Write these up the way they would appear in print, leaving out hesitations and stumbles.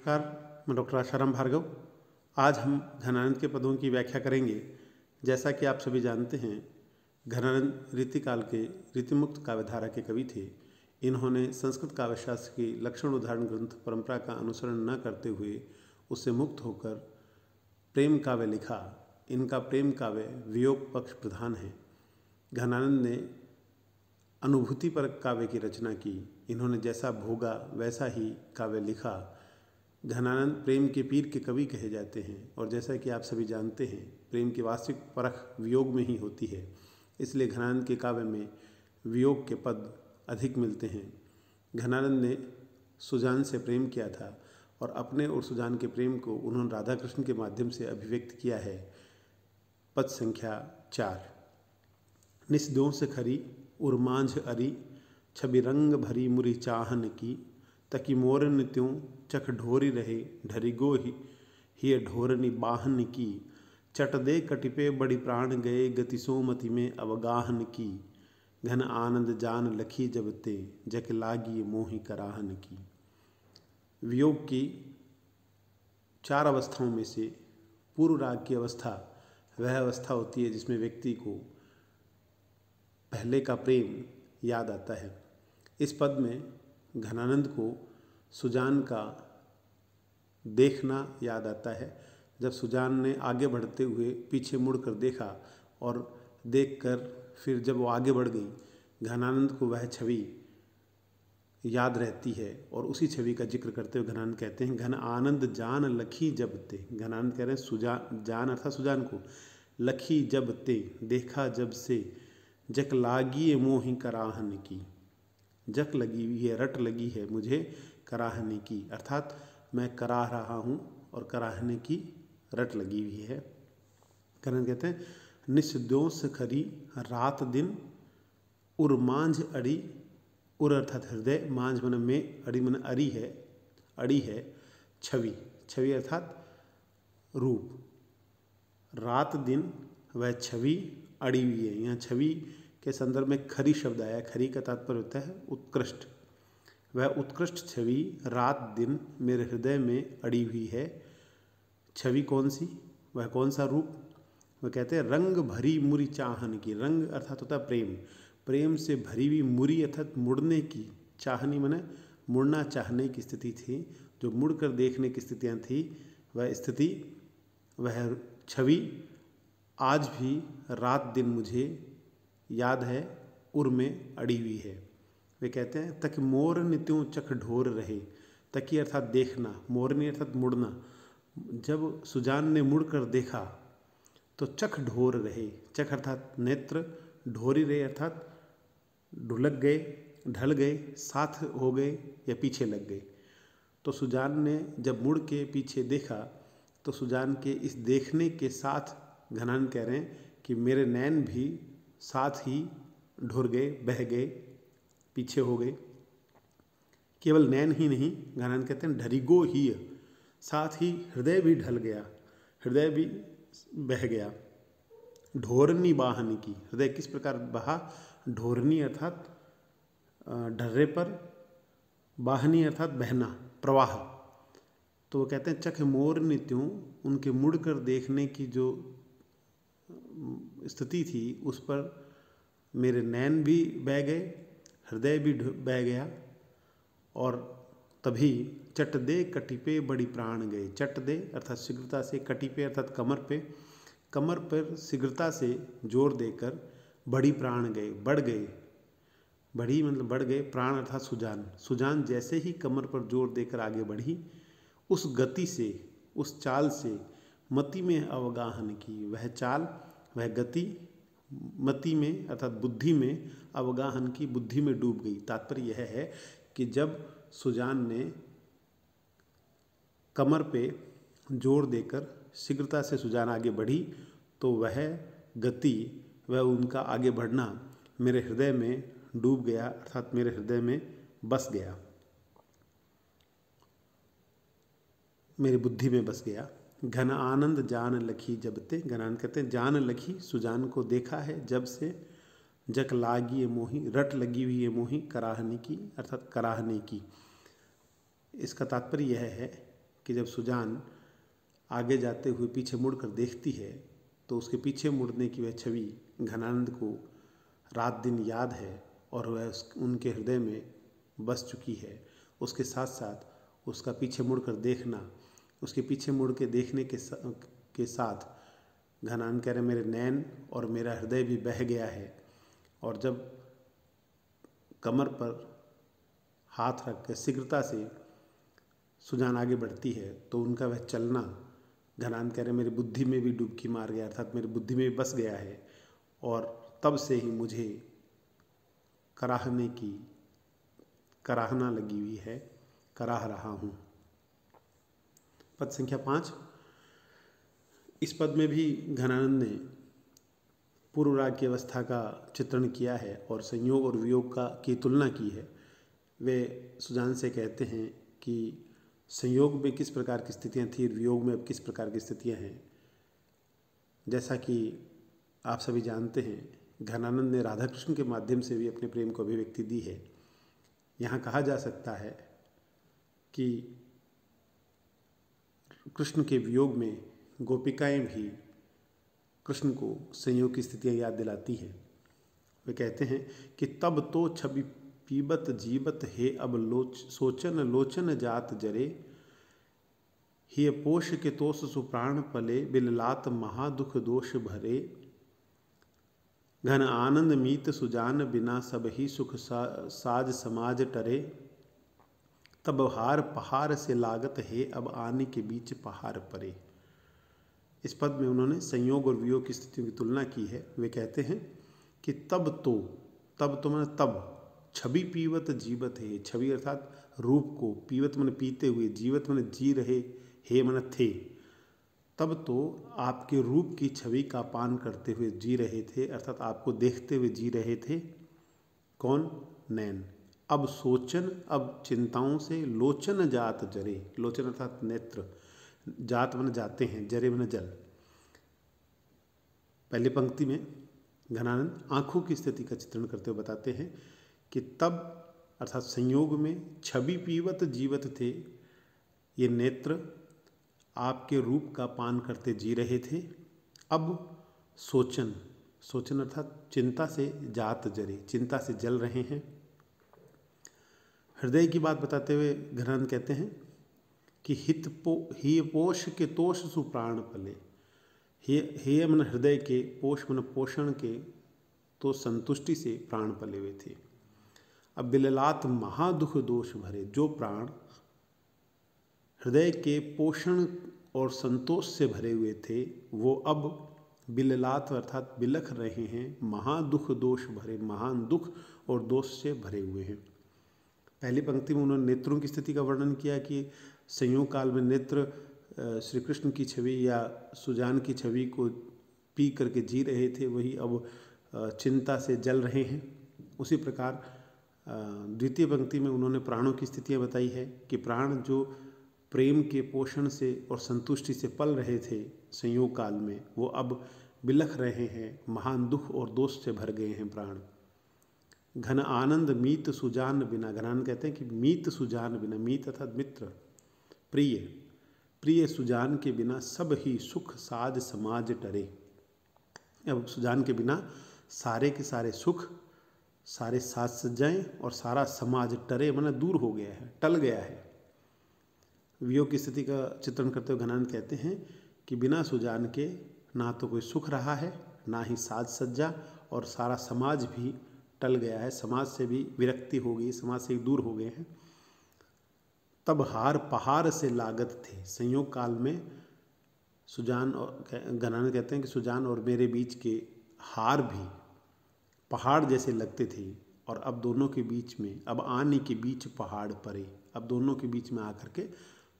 नमस्कार, मैं डॉक्टर आशाराम भार्गव। आज हम घनानंद के पदों की व्याख्या करेंगे। जैसा कि आप सभी जानते हैं, घनानंद रीतिकाल के रीतिमुक्त काव्यधारा के कवि थे। इन्होंने संस्कृत काव्यशास्त्र की लक्षण उदाहरण ग्रंथ परंपरा का अनुसरण न करते हुए उससे मुक्त होकर प्रेम काव्य लिखा। इनका प्रेम काव्य वियोग पक्ष प्रधान है। घनानंद ने अनुभूति पर काव्य की रचना की। इन्होंने जैसा भोगा वैसा ही काव्य लिखा। घनानंद प्रेम के पीर के कवि कहे जाते हैं और जैसा कि आप सभी जानते हैं, प्रेम की वास्तविक परख वियोग में ही होती है। इसलिए घनानंद के काव्य में वियोग के पद अधिक मिलते हैं। घनानंद ने सुजान से प्रेम किया था और अपने और सुजान के प्रेम को उन्होंने राधा कृष्ण के माध्यम से अभिव्यक्त किया है। पद संख्या 4। निस्दों से खरी उर्मांझ अरी, छवि रंग भरी मुरी चाहन की, तकी मोरन त्यों चख ढोरी रहे, ढरिगो ही ढोरनी बाहन की, चट दे कटिपे बड़ी प्राण गए, गति सोमति में अवगाहन की, घन आनंद जान लखी जब ते, जक लागी मोहि कराहन की। वियोग की 4 अवस्थाओं में से पूर्व राग की अवस्था वह अवस्था होती है जिसमें व्यक्ति को पहले का प्रेम याद आता है। इस पद में घनानंद को सुजान का देखना याद आता है। जब सुजान ने आगे बढ़ते हुए पीछे मुड़कर देखा और देखकर फिर जब वो आगे बढ़ गई, घनानंद को वह छवि याद रहती है और उसी छवि का जिक्र करते हुए घनानंद कहते हैं, घन आनंद जान लखी जब ते। घनानंद कह रहे हैं सुजान, जान अर्थात सुजान को, लखी जब ते देखा जब से, जक लागी मोहि कराहन की। जक लगी हुई है, रट लगी है मुझे कराहने की, अर्थात मैं कराह रहा हूँ और कराहने की रट लगी हुई है। घनानंद कहते हैं, निस्दोष खरी रात दिन, उर मांझ अड़ी, उर अर्थात हृदय, मांझ मन में, अड़ी मन अरी है, अड़ी है, छवि, छवि अर्थात रूप, रात दिन वह छवि अड़ी हुई है। यहाँ छवि के संदर्भ में खरी शब्द आया। खरी का तात्पर्य होता है उत्कृष्ट। वह उत्कृष्ट छवि रात दिन मेरे हृदय में अड़ी हुई है। छवि कौन सी, वह कौन सा रूप? वह कहते हैं रंग भरी मुरी चाहन की। रंग अर्थात होता है प्रेम, प्रेम से भरी हुई मुरी अर्थात मुड़ने की, चाहनी माने मुड़ना चाहने की स्थिति थी, जो मुड़कर देखने की स्थितियाँ थी। वह स्थिति, वह छवि आज भी रात दिन मुझे याद है, उर में अड़ी हुई है। वे कहते हैं, तक मोरन त्यों चख ढोर रहे। तकी अर्थात देखना, मोरनी अर्थात मुड़ना। जब सुजान ने मुड़कर देखा तो चख ढोर रहे। चख अर्थात नेत्र, ढोरी रहे अर्थात ढुलक गए, ढल गए, साथ हो गए या पीछे लग गए। तो सुजान ने जब मुड़ के पीछे देखा तो सुजान के इस देखने के साथ घनानंद कह रहे हैं कि मेरे नैन भी साथ ही ढुर गए, बह गए, पीछे हो गए। केवल नैन ही नहीं, घनानंद कहते हैं ढरिगो ही, साथ ही हृदय भी ढल गया, हृदय भी बह गया। ढोरनी बाहन की, हृदय किस प्रकार बहा? ढोरनी अर्थात ढर्रे पर, बाहनी अर्थात बहना, प्रवाह। तो वो कहते हैं चख मोर नित्यों, उनके मुड़कर देखने की जो स्थिति थी उस पर मेरे नैन भी बह गए, हृदय भी बह गया। और तभी चट दे कटिपे बड़ी प्राण गए। चट दे अर्थात शीघ्रता से, कटिपे अर्थात कमर पे, कमर पर शीघ्रता से जोर देकर बड़ी प्राण गए, बढ़ गए। बढ़ी मतलब बढ़ गए, प्राण अर्थात सुजान। सुजान जैसे ही कमर पर जोर देकर आगे बढ़ी, उस गति से, उस चाल से मति में अवगाहन की। वह चाल, वह गति मति में अर्थात बुद्धि में अवगाहन की, बुद्धि में डूब गई। तात्पर्य यह है कि जब सुजान ने कमर पे जोर देकर शीघ्रता से सुजान आगे बढ़ी तो वह गति, वह उनका आगे बढ़ना मेरे हृदय में डूब गया, अर्थात मेरे हृदय में बस गया, मेरी बुद्धि में बस गया। घन आनंद जान लखी जब ते। घनानंद कहते हैं जान लखी, सुजान को देखा है जब से, जक लागी मोही, रट लगी हुई है मोही, कराहने की अर्थात कराहने की। इसका तात्पर्य यह है कि जब सुजान आगे जाते हुए पीछे मुड़कर देखती है तो उसके पीछे मुड़ने की वह छवि घनानंद को रात दिन याद है और वह उनके हृदय में बस चुकी है। उसके साथ साथ उसका पीछे मुड़कर देखना, उसके पीछे मुड़ के देखने के साथ घनानंद कह रहे मेरे नैन और मेरा हृदय भी बह गया है। और जब कमर पर हाथ रख कर शीघ्रता से सुजान आगे बढ़ती है तो उनका वह चलना घनानंद कह रहे मेरी बुद्धि में भी डुबकी मार गया, अर्थात मेरी बुद्धि में भी बस गया है और तब से ही मुझे कराहना लगी हुई है, कराह रहा हूँ। पद संख्या 5। इस पद में भी घनानंद ने पूर्व राग की अवस्था का चित्रण किया है और संयोग और वियोग की तुलना की है। वे सुजान से कहते हैं कि संयोग में किस प्रकार की स्थितियाँ थी, वियोग में अब किस प्रकार की स्थितियाँ हैं। जैसा कि आप सभी जानते हैं, घनानंद ने राधा कृष्ण के माध्यम से भी अपने प्रेम को अभिव्यक्ति दी है। यहाँ कहा जा सकता है कि कृष्ण के वियोग में गोपिकाएं भी कृष्ण को संयोग की स्थितियाँ याद दिलाती हैं। वे कहते हैं कि तब तो छवि पीबत जीवत हे अब सोचन लोचन जात जरे, हिय पोष के तोष सुप्राण पले बिललात महादुख दोष भरे, घन आनंद मीत सुजान बिना सब ही सुख साज समाज टरे, तब हार पहाड़ से लागत है अब आने के बीच पहाड़ परे। इस पद में उन्होंने संयोग और वियोग की स्थितियों की तुलना की है। वे कहते हैं कि तब तो मैंने तब छवि पीवत जीवत है, छवि अर्थात रूप को, पीवत मैंने पीते हुए, जीवत मैंने जी रहे, हे मैंने थे, तब तो आपके रूप की छवि का पान करते हुए जी रहे थे, अर्थात आपको देखते हुए जी रहे थे। कौन? नैन। अब सोचन, अब चिंताओं से लोचन जात जरे, लोचन अर्थात नेत्र, जात मन जाते हैं, जरे मन जल। पहली पंक्ति में घनानंद आंखों की स्थिति का चित्रण करते हुए बताते हैं कि तब अर्थात संयोग में छवि पीवत जीवत थे, ये नेत्र आपके रूप का पान करते जी रहे थे। अब सोचन, सोचन अर्थात चिंता से जात जरे, चिंता से जल रहे हैं। हृदय की बात बताते हुए घनानंद कहते हैं कि ही पोष के तोष सुप्राण पले, हे मन हृदय के, पोष मन पोषण के, तो संतुष्टि से प्राण पले हुए थे। अब बिललात महादुख दोष भरे, जो प्राण हृदय के पोषण और संतोष से भरे हुए थे वो अब बिललात अर्थात बिलख रहे हैं, महादुख दोष भरे, महान दुख और दोष से भरे हुए हैं। पहली पंक्ति में उन्होंने नेत्रों की स्थिति का वर्णन किया कि संयोग काल में नेत्र श्री कृष्ण की छवि या सुजान की छवि को पी करके जी रहे थे, वही अब चिंता से जल रहे हैं। उसी प्रकार द्वितीय पंक्ति में उन्होंने प्राणों की स्थितियाँ बताई है कि प्राण जो प्रेम के पोषण से और संतुष्टि से पल रहे थे संयोग काल में, वो अब बिलख रहे हैं, महान दुख और दोष से भर गए हैं प्राण। घन आनंद मीत सुजान बिना, घनानंद कहते हैं कि मीत सुजान बिना, मीत अर्थात मित्र, प्रिय सुजान के बिना सब ही सुख साज समाज टरे। अब सुजान के बिना सारे के सारे सुख, सारे साज सज्जाएं और सारा समाज टरे माने दूर हो गया है, टल गया है। वियोग की स्थिति का चित्रण करते हुए घनानंद कहते हैं कि बिना सुजान के ना तो कोई सुख रहा है, ना ही साज सज्जा, और सारा समाज भी टल गया है, समाज से भी विरक्ति हो गई, समाज से दूर हो गए हैं। तब हार पहाड़ से लागत थे, संयोग काल में सुजान और घनानंद कहते हैं कि सुजान और मेरे बीच के हार भी पहाड़ जैसे लगते थे, और अब दोनों के बीच में, अब आने के बीच पहाड़ पड़े, अब दोनों के बीच में आकर के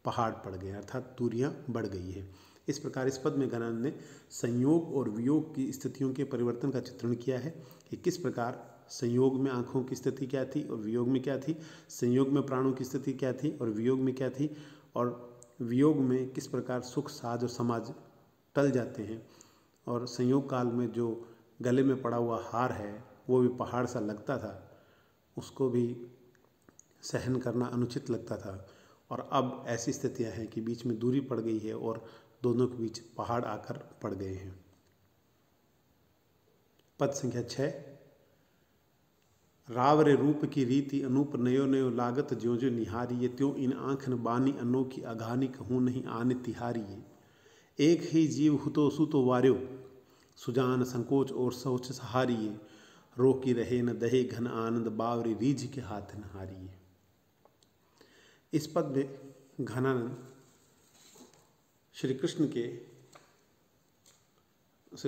पहाड़ पड़ गए, अर्थात दूरियां बढ़ गई है। इस प्रकार इस पद में घनानंद ने संयोग और वियोग की स्थितियों के परिवर्तन का चित्रण किया है कि किस प्रकार संयोग में आँखों की स्थिति क्या थी और वियोग में क्या थी, संयोग में प्राणों की स्थिति क्या थी और वियोग में क्या थी, और वियोग में किस प्रकार सुख साज और समाज टल जाते हैं, और संयोग काल में जो गले में पड़ा हुआ हार है वो भी पहाड़ सा लगता था, उसको भी सहन करना अनुचित लगता था, और अब ऐसी स्थितियां हैं कि बीच में दूरी पड़ गई है और दोनों के बीच पहाड़ आकर पड़ गए हैं। पद संख्या 6। रावरे रूप की रीति अनूप नयो नयो लागत ज्यो ज्यो निहारिये, त्यों इन आँखन बानी अनोखी अघानी कहूँ नहीं आने तिहारिये। एक ही जीव हुतो सुतो वार्यो, सुजान संकोच और सोच सहारिये, रोकी रहे न दहे घन आनंद बावरी रीझ के हाथ न हारिये। इस पद में घनानंद श्री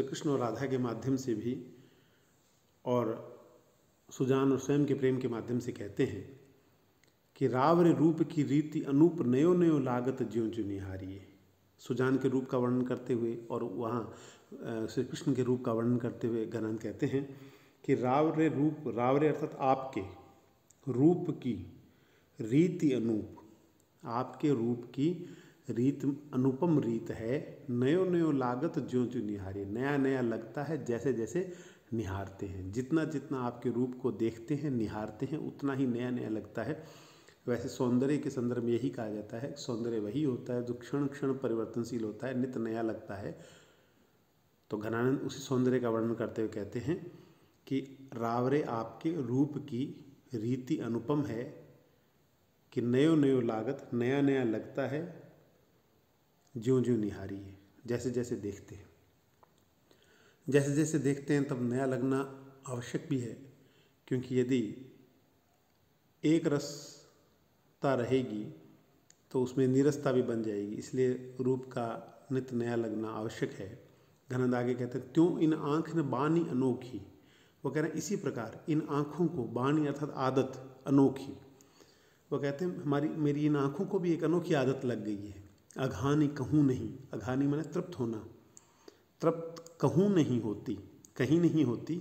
कृष्ण और राधा के माध्यम से भी और सुजान और स्वयं के प्रेम के माध्यम से कहते हैं कि रावरे रूप की रीति अनूप नयो नयो लागत ज्यों ज्यों निहारिये। सुजान के रूप का वर्णन करते हुए और वहाँ श्री कृष्ण के रूप का वर्णन करते हुए घनानंद कहते हैं कि रावरे अर्थात आपके रूप की रीति अनूप, आपके रूप की रीत अनुपम रीत है। नयो नयो लागत ज्यों ज्यों निहारिये, नया नया लगता है जैसे जैसे निहारते हैं। जितना जितना आपके रूप को देखते हैं निहारते हैं उतना ही नया नया लगता है। वैसे सौंदर्य के संदर्भ में यही कहा जाता है, सौंदर्य वही होता है जो क्षण क्षण परिवर्तनशील होता है, नित्य नया लगता है। तो घनानंद उसी सौंदर्य का वर्णन करते हुए कहते हैं कि रावरे आपके रूप की रीति अनुपम है कि नयो नयो लागत, नया नया लगता है, ज्यों ज्यों निहारिये, जैसे जैसे देखते हैं। जैसे जैसे देखते हैं तब नया लगना आवश्यक भी है, क्योंकि यदि एक रसता रहेगी तो उसमें नीरसता भी बन जाएगी, इसलिए रूप का नित्य नया लगना आवश्यक है। घनानंद आगे कहते हैं त्यों इन आँख न बानी अनोखी, वो कह रहे हैं इसी प्रकार इन आँखों को, बानी अर्थात आदत, अनोखी, वो कहते हैं मेरी इन आँखों को भी एक अनोखी आदत लग गई है। अघानी कहूँ नहीं, अघानी माने तृप्त होना, तृप्त कहूँ नहीं होती, कहीं नहीं होती।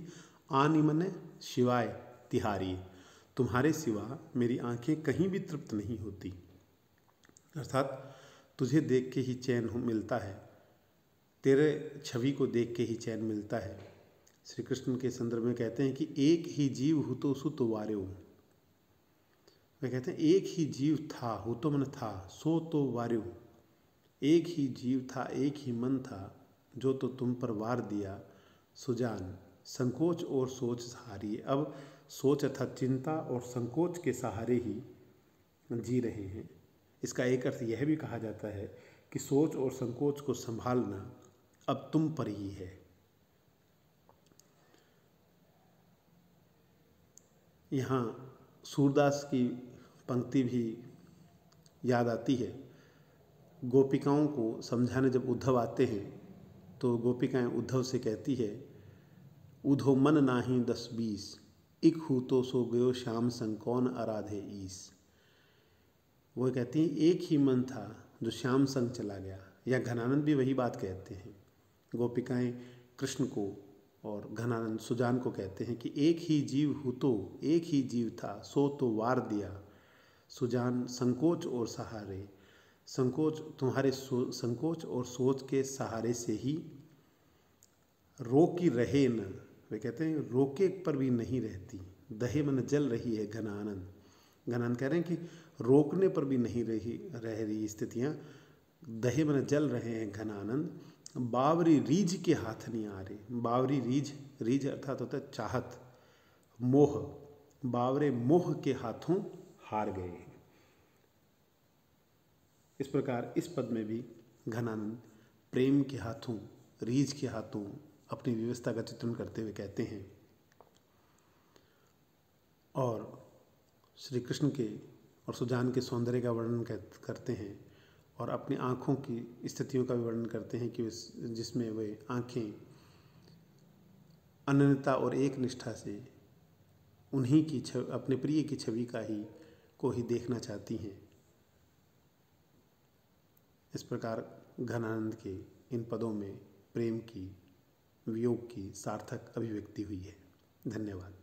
आनी माने शिवाय, तिहारी, तुम्हारे सिवा मेरी आंखें कहीं भी तृप्त नहीं होती। अर्थात तुझे देख के ही चैन मिलता है, तेरे छवि को देख के ही चैन मिलता है। श्री कृष्ण के संदर्भ में कहते हैं कि एक ही जीव हुतो सुत वार्यो, वे कहते हैं एक ही जीव था, हुतो मन था, सो तो वार्यो, एक ही जीव था, एक ही मन था, जो तो तुम पर वार दिया। सुजान संकोच और सोच सहारिये, अब सोच अर्थात चिंता और संकोच के सहारे ही जी रहे हैं। इसका एक अर्थ यह भी कहा जाता है कि सोच और संकोच को संभालना अब तुम पर ही है। यहाँ सूरदास की पंक्ति भी याद आती है। गोपिकाओं को समझाने जब उद्धव आते हैं तो गोपिकाएं उद्धव से कहती है, उधो मन नाही 10-20, इक हूँ तो सो गयो श्याम संग कौन आराधे ईस। वो कहती हैं एक ही मन था जो श्याम संग चला गया, या घनानंद भी वही बात कहते हैं। गोपिकाएं कृष्ण को और घनानंद सुजान को कहते हैं कि एक ही जीव हूँ तो, एक ही जीव था, सो तो वार दिया। सुजान संकोच और सहारे, संकोच तुम्हारे संकोच और सोच के सहारे से ही रोकी रहे न, वे कहते हैं रोके पर भी नहीं रहती, दहे मन जल रही है घनानंद। घनानंद कह रहे हैं कि रोकने पर भी नहीं रह रही स्थितियाँ, दहे मन जल रहे हैं घनानंद। बावरी रीझ के हाथ नहीं आ रहे, बावरी रीझ अर्थात होता है चाहत, मोह, बावरे मोह के हाथों हार गए हैं। इस प्रकार इस पद में भी घनानंद प्रेम के हाथों, रीझ के हाथों अपनी व्यवस्था का चित्रण करते हुए कहते हैं और श्री कृष्ण के और सुजान के सौंदर्य का वर्णन करते हैं और अपनी आँखों की स्थितियों का भी वर्णन करते हैं कि जिसमें वे आँखें अनन्यता और एक निष्ठा से उन्हीं की अपने प्रिय की छवि को ही देखना चाहती हैं। इस प्रकार घनानंद के इन पदों में प्रेम की, वियोग की सार्थक अभिव्यक्ति हुई है। धन्यवाद।